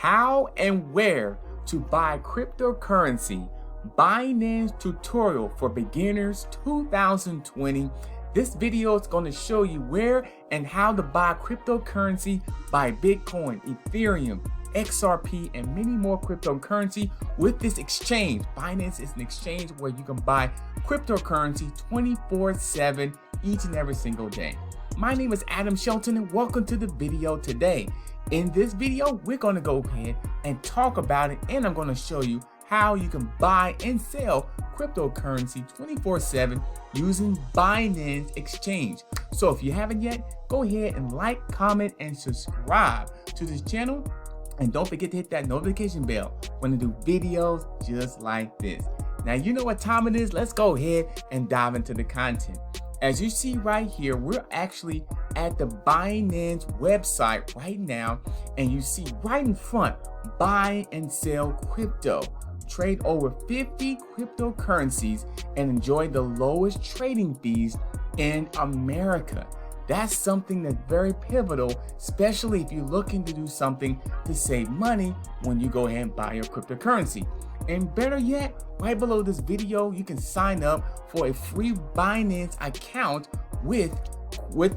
how and where to buy cryptocurrency, Binance tutorial for beginners 2020. This video is going to show you where and how to buy cryptocurrency, buy Bitcoin, Ethereum, XRP, and many more cryptocurrency with this exchange. Binance is an exchange where you can buy cryptocurrency 24/7 each and every single day. My name is Shelton and welcome to the video today. In this video, we're going to go ahead and talk about it, and I'm going to show you how you can buy and sell cryptocurrency 24/7 using Binance Exchange. So if you haven't yet, go ahead and like, comment, and subscribe to this channel. And don't forget to hit that notification bell when I do videos just like this. Now you know what time it is. Let's go ahead and dive into the content. As you see right here, we're actually at the Binance website right now, and you see right in front, buy and sell crypto. Trade over 50 cryptocurrencies and enjoy the lowest trading fees in America. That's something that's very pivotal, especially if you're looking to do something to save money when you go ahead and buy your cryptocurrency. And better yet, right below this video, you can sign up for a free Binance account with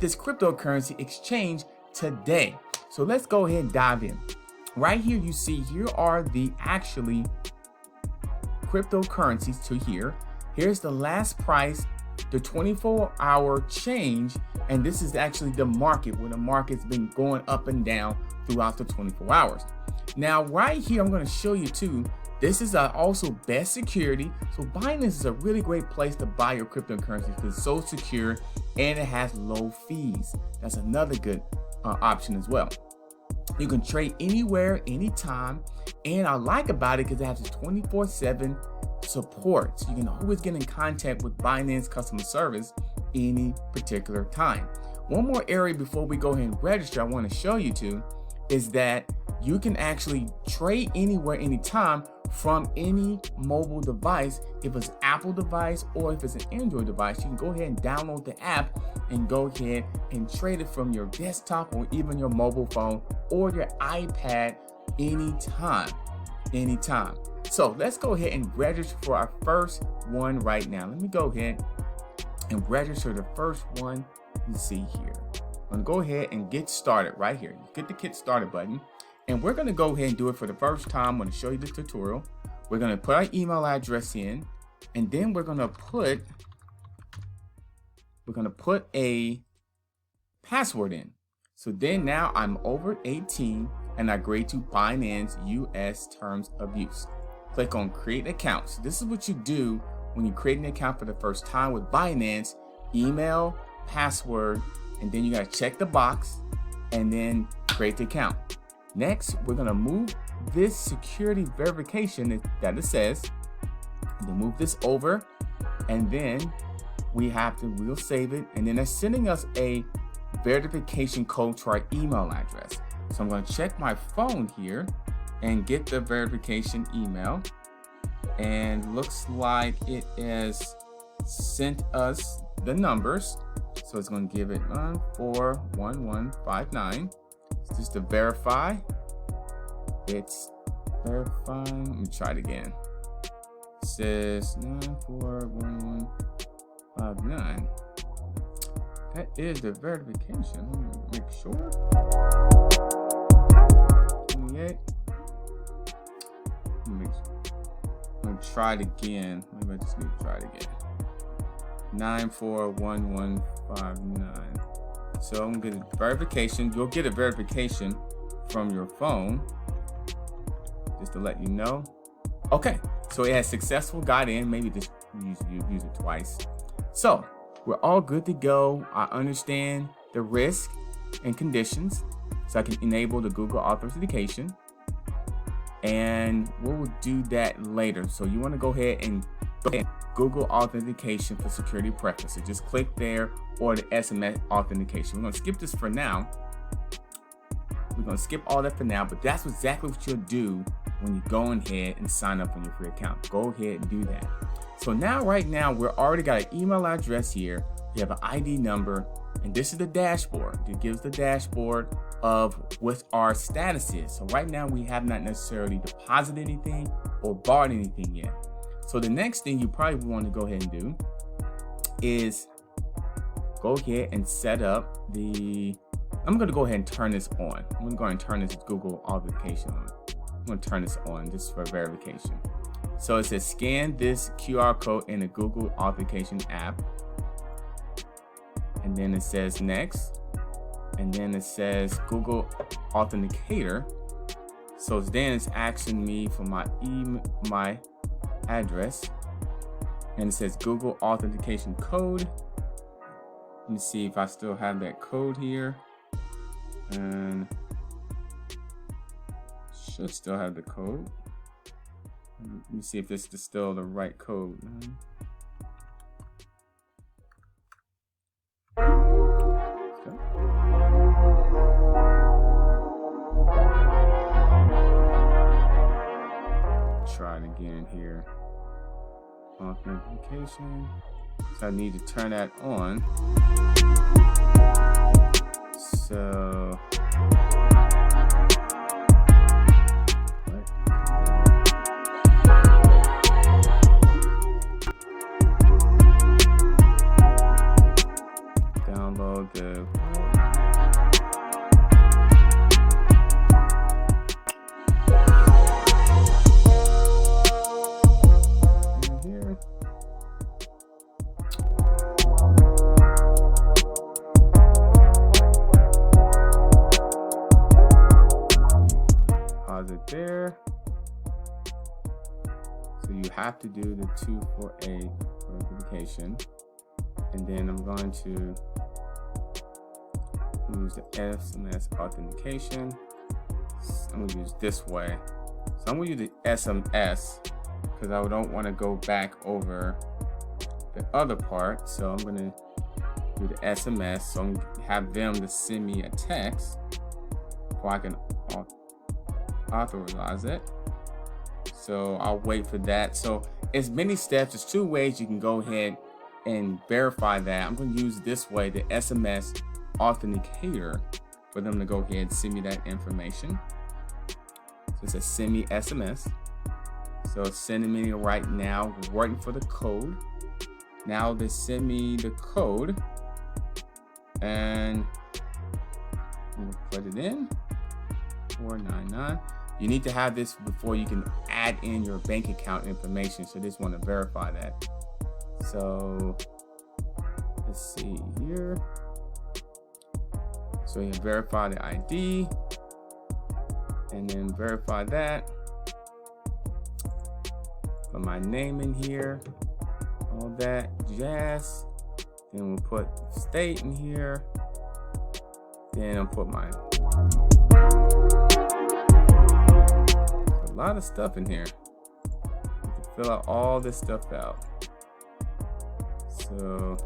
this cryptocurrency exchange today. So let's go ahead and dive in. Right here, you see here are the actually cryptocurrencies to here. Here's the last price, the 24-hour change, and this is actually the market, where the market's been going up and down throughout the 24 hours. Now right here, I'm going to show you too, this is also best security. So Binance is a really great place to buy your cryptocurrencies because it's so secure and it has low fees. That's another good option as well. You can trade anywhere, anytime, and I like about it because it has a 24/7 support. So you can always get in contact with Binance customer service any particular time. One more area before we go ahead and register I want to show you to is that you can actually trade anywhere, anytime from any mobile device. If it's an Apple device or if it's an Android device, you can go ahead and download the app and go ahead and trade it from your desktop or even your mobile phone or your iPad anytime. So let's go ahead and register for our first one right now. Let me go ahead and register the first one you see here. I'm gonna go ahead and get started right here. Get the get started button. And we're gonna go ahead and do it for the first time. I'm gonna show you this tutorial. We're gonna put our email address in, and then we're gonna put a password in. So then now I'm over 18 and I agree to Binance US terms of use. Click on create account. So this is what you do when you create an account for the first time with Binance: email, password, and then you gotta check the box and then create the account. Next, we're gonna move this security verification that it says, and then move this over, and then we'll save it, and then it's sending us a verification code to our email address. So I'm gonna check my phone here and get the verification email, and looks like it has sent us the numbers. So it's gonna give it 941159. Just to verify, it's verifying. Let me try it again. It says 941159. That is the verification. Let me make sure. 28. I'm gonna try it again. Maybe I just need to try it again. 941159. So I'm gonna get a verification. You'll get a verification from your phone, just to let you know. Okay, so it has successful got in. Maybe just use it twice. So we're all good to go. I understand the risk and conditions, so I can enable the Google authentication, and we'll do that later. So you want to go ahead and Google authentication for security preferences. Just click there, or the SMS authentication. We're going to skip this for now. We're going to skip all that for now, but that's exactly what you'll do when you go ahead and sign up on your free account. Go ahead and do that. So now, right now, we're already got an email address here. We have an ID number, and this is the dashboard. It gives the dashboard of what our status is. So right now we have not necessarily deposited anything or bought anything yet. So the next thing you probably want to go ahead and do is go ahead and set up the, I'm going to go ahead and turn this on. I'm going to go ahead and turn this Google authentication on. I'm going to turn this on just for verification. So it says scan this QR code in the Google authentication app. And then it says next. And then it says Google Authenticator. So then it's asking me for my address. And it says Google Authentication code. Let me see if I still have that code here. And should still have the code. Let me see if this is still the right code. Try it again here. Authentication. So I need to turn that on. So download the here. Deposit there. So you have to do the 248 verification. And then I'm going to use the SMS authentication. I'm going to use this way. So I'm going to use the SMS because I don't want to go back over the other part. So I'm going to do the SMS. So I'm going to have them to send me a text so I can authorize it. So I'll wait for that. So it's many steps. There's two ways you can go ahead and verify that. I'm going to use this way, the SMS authenticator, for them to go ahead and send me that information. So it says send me SMS. So it's sending me right now. We're waiting for the code. Now they send me the code and we'll put it in 499. You need to have this before you can add in your bank account information. So just want to verify that. So let's see here. So you verify the ID and then verify that. Put my name in here, all that jazz. Then we'll put state in here. Then I'll put my, a lot of stuff in here. You can fill out all this stuff out. So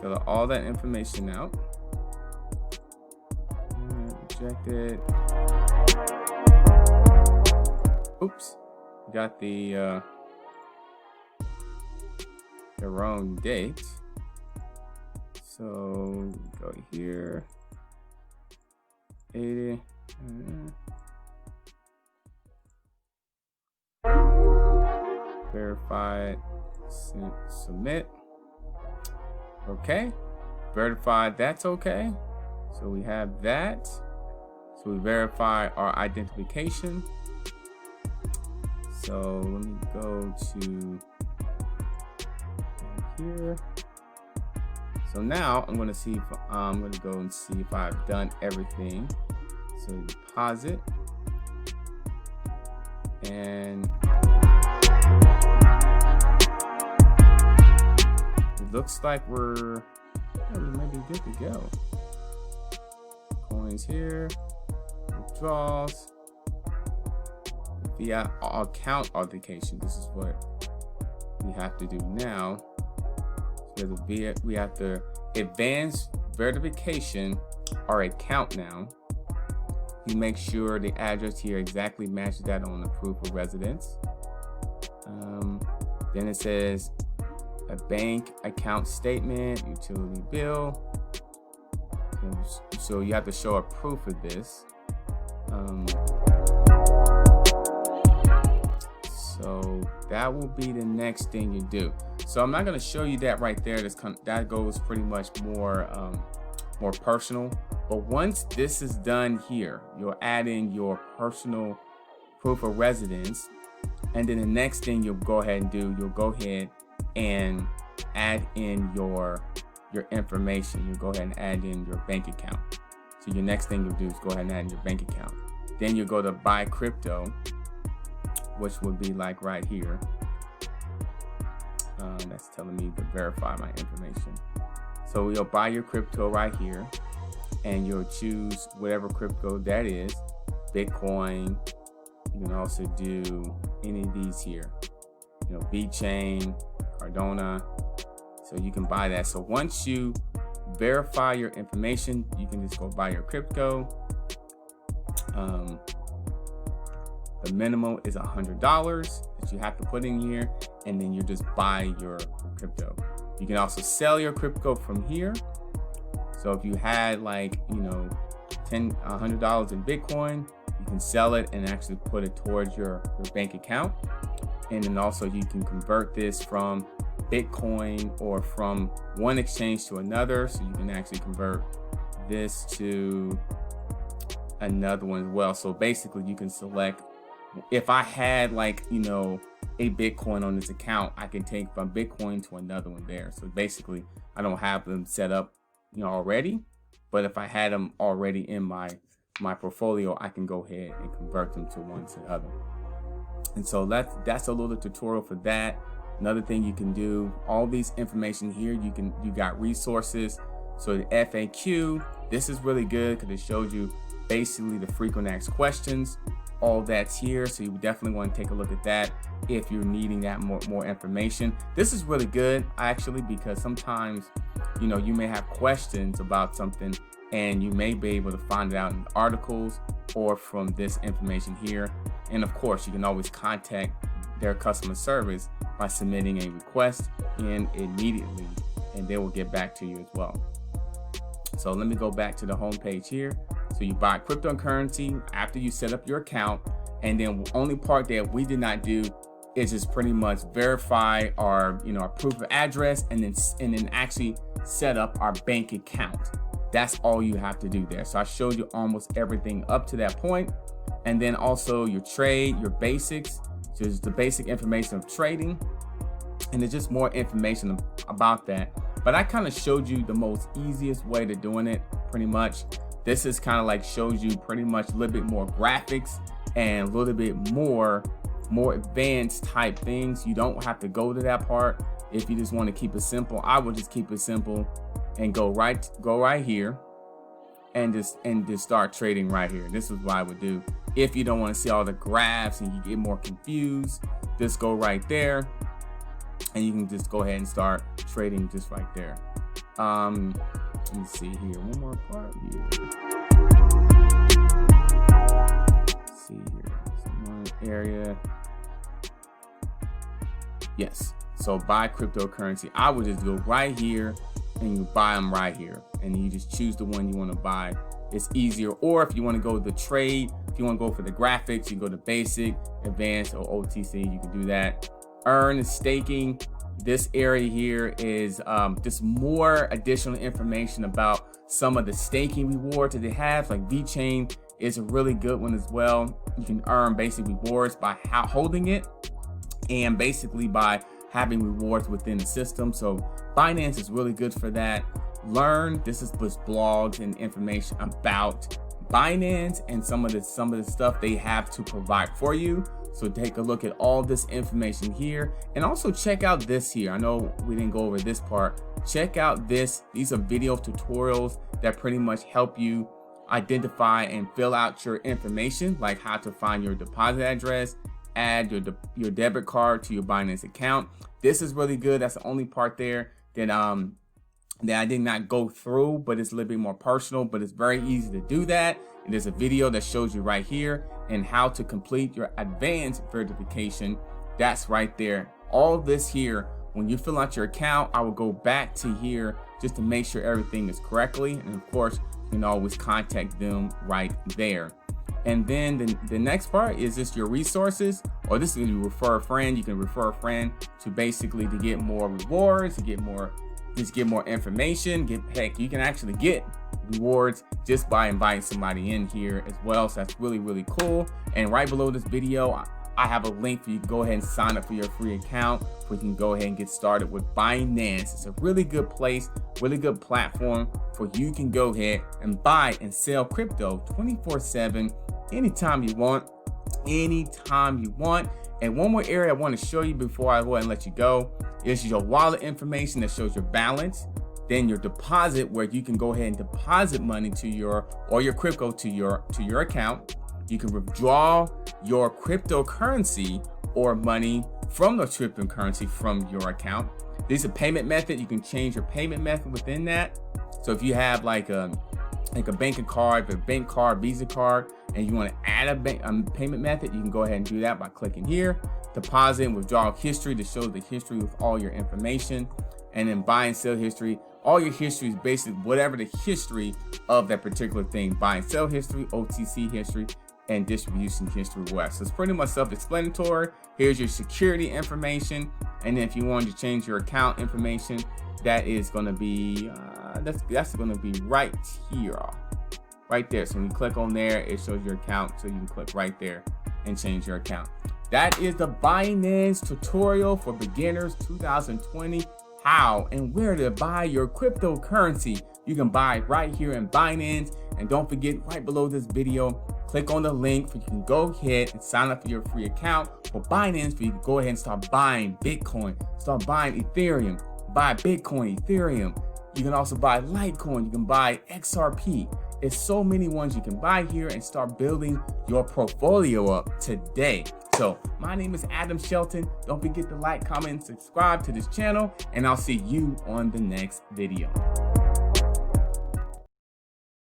fill out all that information out. Reject it. Oops, got the wrong date. So go here. 80. Verify it. Submit. Okay. Verified. That's okay. So we have that. So we verify our identification. So let me go to here. So now I'm going to see if I'm going to go and see if I've done everything. So deposit, and it looks like we might be good to go. Coins here, withdrawals, via account authentication. This is what we have to do now. So we have the advanced verification our account now. You make sure the address here exactly matches that on the proof of residence. Then it says a bank account statement, utility bill. So you have to show a proof of this. So that will be the next thing you do. So I'm not going to show you that right there. That goes pretty much more personal. But once this is done here, you'll add in your personal proof of residence. And then the next thing you'll go ahead and do, you'll go ahead and add in your information. You'll go ahead and add in your bank account. So your next thing you'll do is go ahead and add in your bank account. Then you go to buy crypto, which would be like right here. That's telling me to verify my information. So you'll buy your crypto right here, and you'll choose whatever crypto that is. Bitcoin. You can also do any of these here. You know, VeChain, Cardano. So you can buy that. So once you verify your information, you can just go buy your crypto. The minimum is $100 that you have to put in here, and then you just buy your crypto. You can also sell your crypto from here. So if you had like, you know, $100 in Bitcoin, you can sell it and actually put it towards your bank account. And then also you can convert this from Bitcoin or from one exchange to another. So you can actually convert this to another one as well. So basically you can select, if I had like, you know, a Bitcoin on this account, I can take from Bitcoin to another one there. So basically I don't have them set up, you know, already, but if I had them already in my portfolio, I can go ahead and convert them to one to the other. And so that's a little tutorial for that. Another thing you can do, all these information here, you got resources. So the FAQ, this is really good because it shows you basically the frequent asked questions. All that's here, so you definitely want to take a look at that if you're needing that more information. This is really good actually, because sometimes, you know, you may have questions about something and you may be able to find it out in articles or from this information here. And of course, you can always contact their customer service by submitting a request in immediately, and they will get back to you as well. So let me go back to the home page here. So you buy cryptocurrency after you set up your account, and then the only part that we did not do is just pretty much verify our, you know, our proof of address, and then actually set up our bank account. That's all you have to do there. So I showed you almost everything up to that point, and then also your trade, your basics, so it's the basic information of trading, and there's just more information about that. But I kind of showed you the most easiest way to doing it, pretty much. This is kind of like shows you pretty much a little bit more graphics and a little bit more advanced type things. You don't have to go to that part if you just want to keep it simple. I would just keep it simple and go right here and just start trading right here. This is what I would do. If you don't want to see all the graphs and you get more confused, just go right there and you can just go ahead and start trading just right there. Let me see here, one more part here. Let's see here, one area. Yes, so buy cryptocurrency. I would just go right here and you buy them right here, and you just choose the one you want to buy. It's easier. Or if you want to go the trade, if you want to go for the graphics, you go to basic, advanced, or OTC, you can do that. Earn and staking. This area here is just more additional information about some of the staking rewards that they have. Like VeChain is a really good one as well. You can earn basic rewards by holding it, and basically by having rewards within the system. So Binance is really good for that. Learn. This is just blogs and information about Binance and some of the stuff they have to provide for you. So take a look at all this information here, and also check out this here. I know we didn't go over this part. Check out this. These are video tutorials that pretty much help you identify and fill out your information, like how to find your deposit address, add your debit card to your Binance account. This is really good. That's the only part there that I did not go through, but it's a little bit more personal, but it's very easy to do that. And there's a video that shows you right here and how to complete your advanced verification. That's right there. All this here when you fill out your account, I will go back to here just to make sure everything is correctly. And of course, you can always contact them right there. And then the next part is just your resources, or this is you refer a friend. You can refer a friend to basically to get more rewards, to get more information. Heck, you can actually get rewards just by inviting somebody in here as well. So that's really, really cool. And right below this video, I have a link for you to go ahead and sign up for your free account, where you can go ahead and get started with Binance. It's a really good place, really good platform where you can go ahead and buy and sell crypto 24/7, anytime you want, And one more area I want to show you before I go ahead and let you go is your wallet information that shows your balance. Then your deposit, where you can go ahead and deposit money to your crypto to your account. You can withdraw your cryptocurrency or money from the cryptocurrency from your account. This is a payment method. You can change your payment method within that. So if you have like a banking card, a bank card, Visa card, and you want to add a payment method, you can go ahead and do that by clicking here. Deposit and withdrawal history to show the history with all your information. And then buy and sell history. All your history is basically whatever the history of that particular thing. Buy and sell history, OTC history, and distribution history was. So it's pretty much self-explanatory. Here's your security information. And then if you want to change your account information, that is going to be, that's going to be right here, right there. So when you click on there, it shows your account. So you can click right there and change your account. That is the Binance tutorial for beginners 2020. How and where to buy your cryptocurrency. You can buy right here in Binance. And don't forget, right below this video, click on the link so you can go ahead and sign up for your free account for Binance, so you can go ahead and start buying Bitcoin, start buying Ethereum, buy Bitcoin, Ethereum. You can also buy Litecoin, you can buy XRP. There's so many ones you can buy here and start building your portfolio up today. So my name is Adam Shelton. Don't forget to like, comment, and subscribe to this channel, and I'll see you on the next video.